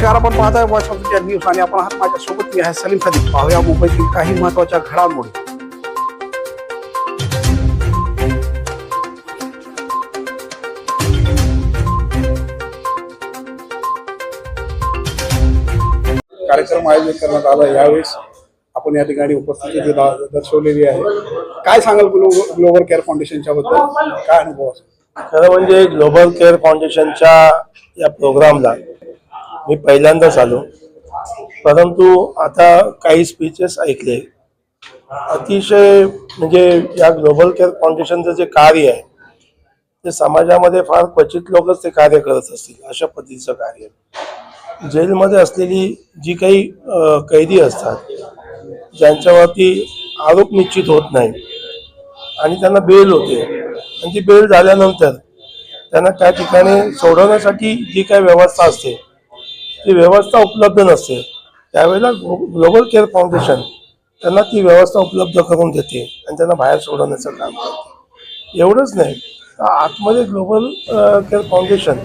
नमस्कार, आपण पाहताय वॉइस ऑफ इंडिया न्यूज आणि आपण आहात माझ्यासोबत मी आहे सलीम सदीक. पाहूया मुंबईतील काही महत्त्वाच्या घडामोडी. कार्यक्रम आयोजित करण्यात आला. यावेळेस आपण या ठिकाणी उपस्थिती दर्शवलेली आहे. काय सांगाल ग्लोबल केअर फाउंडेशनच्या बद्दल, काय अनुभव असेल? खरं म्हणजे ग्लोबल केअर फाउंडेशनच्या या प्रोग्रामला मी पहिल्यांदाच आलो, परंतु आता काही स्पीचेस ऐकले. अतिशय म्हणजे या ग्लोबल केअर फाउंडेशनचं जे कार्य आहे ते समाजामध्ये फार क्वचित लोकच ते कार्य करत असतील. अशा पद्धतीचं कार्य जेलमध्ये असलेली जी काही कैदी असतात, ज्यांच्यावरती आरोप निश्चित होत नाही आणि त्यांना बेल होते, आणि ती बेल झाल्यानंतर त्यांना त्या ठिकाणी सोडवण्यासाठी जी काही व्यवस्था असते ती व्यवस्था उपलब्ध नसते, त्यावेळेला ग्लोबल केअर फाउंडेशन त्यांना ती व्यवस्था उपलब्ध करून देते आणि त्यांना बाहेर सोडवण्याचं काम करते. एवढंच नाही, आतमध्ये ग्लोबल केअर फाउंडेशन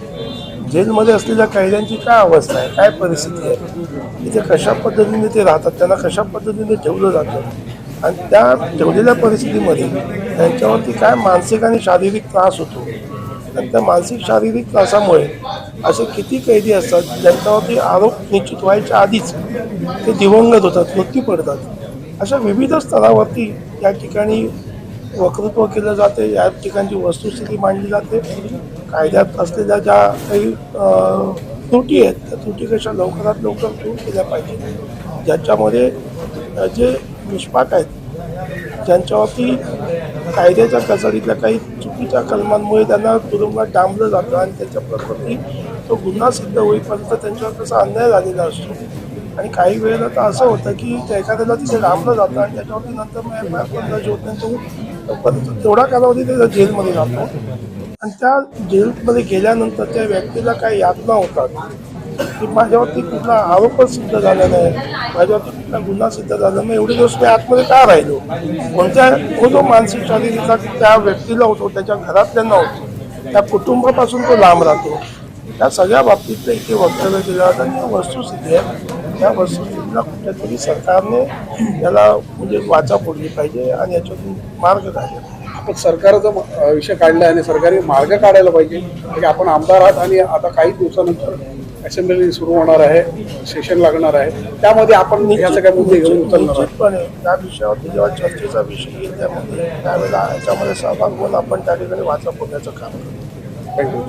जेलमध्ये असलेल्या कैद्यांची काय अवस्था आहे, काय परिस्थिती आहे, तिथे कशा पद्धतीने ते राहतात, त्यांना कशा पद्धतीने ठेवलं जातं आणि त्या ठेवलेल्या परिस्थितीमध्ये त्यांच्यावरती काय मानसिक आणि शारीरिक त्रास होतो, आणि त्या मानसिक शारीरिक त्रासामुळे असे किती कैदी असतात ज्यांच्यावरती आरोप निश्चित व्हायच्या आधीच ते दिवंगत होतात, मृत्यू पडतात. अशा विविध स्तरावरती या ठिकाणी वक्तृत्व केलं जाते, या ठिकाणची वस्तुस्थिती मांडली जाते. कायद्यात असलेल्या ज्या काही त्रुटी आहेत त्या त्रुटी कशा लवकरात लवकर दूर केल्या पाहिजे, ज्याच्यामध्ये जे निष्पाप आहेत, ज्यांच्यावरती कायद्याच्या कचडीतल्या काही चुकीच्या कलमांमुळे त्यांना तुरुंगात डांबलं जातं आणि त्याच्या प्रकृती तो गुन्हा सिद्ध होईपर्यंत त्यांच्यावर तसा अन्याय झालेला असतो. आणि काही वेळेला तर असं होतं की त्या एखाद्याला तिथे डांबलं जातं आणि त्याच्यावरती नंतर दर्ज होत नाही, तो तेवढा कालावधी त्याच्या जेलमध्ये जातो. आणि त्या जेलमध्ये गेल्यानंतर त्या व्यक्तीला काही यातना होतात की माझ्यावरती कुठला आरोपच सिद्ध झाला नाही, माझ्यावरती कुठला गुन्हा सिद्ध झाला नाही, एवढे दिवस मी आतमध्ये का राहिलो, कोणत्या जो मानसिक शारीरिक त्या व्यक्तीला होतो, त्याच्या घरातल्यांना होतो, त्या कुटुंबापासून तो लांब राहतो. त्या सगळ्या बाबतीत इथे वक्तव्य केलं जातं आणि वस्तुस्थिती आहे. त्या वस्तुस्थितीला कुठेतरी सरकारने याला म्हणजे वाचा फोडली पाहिजे आणि याच्यातून मार्ग काढला. आपण सरकारचा विषय काढला आणि सरकारी मार्ग काढायला पाहिजे. म्हणजे आपण आमदार आहात आणि आता काही दिवसानंतर असेंब्ली सुरू होणार आहे, सेशन लागणार आहे, त्यामध्ये आपण ह्या सगळ्या मुद्दे घेऊन उचलणार आहे. पण त्या विषयावरती जेव्हा चर्चेचा विषय येईल त्यावेळेला याच्यामध्ये सहभाग होऊन आपण त्या ठिकाणी वाचा फोडण्याचं काम करतो. थँक्यू.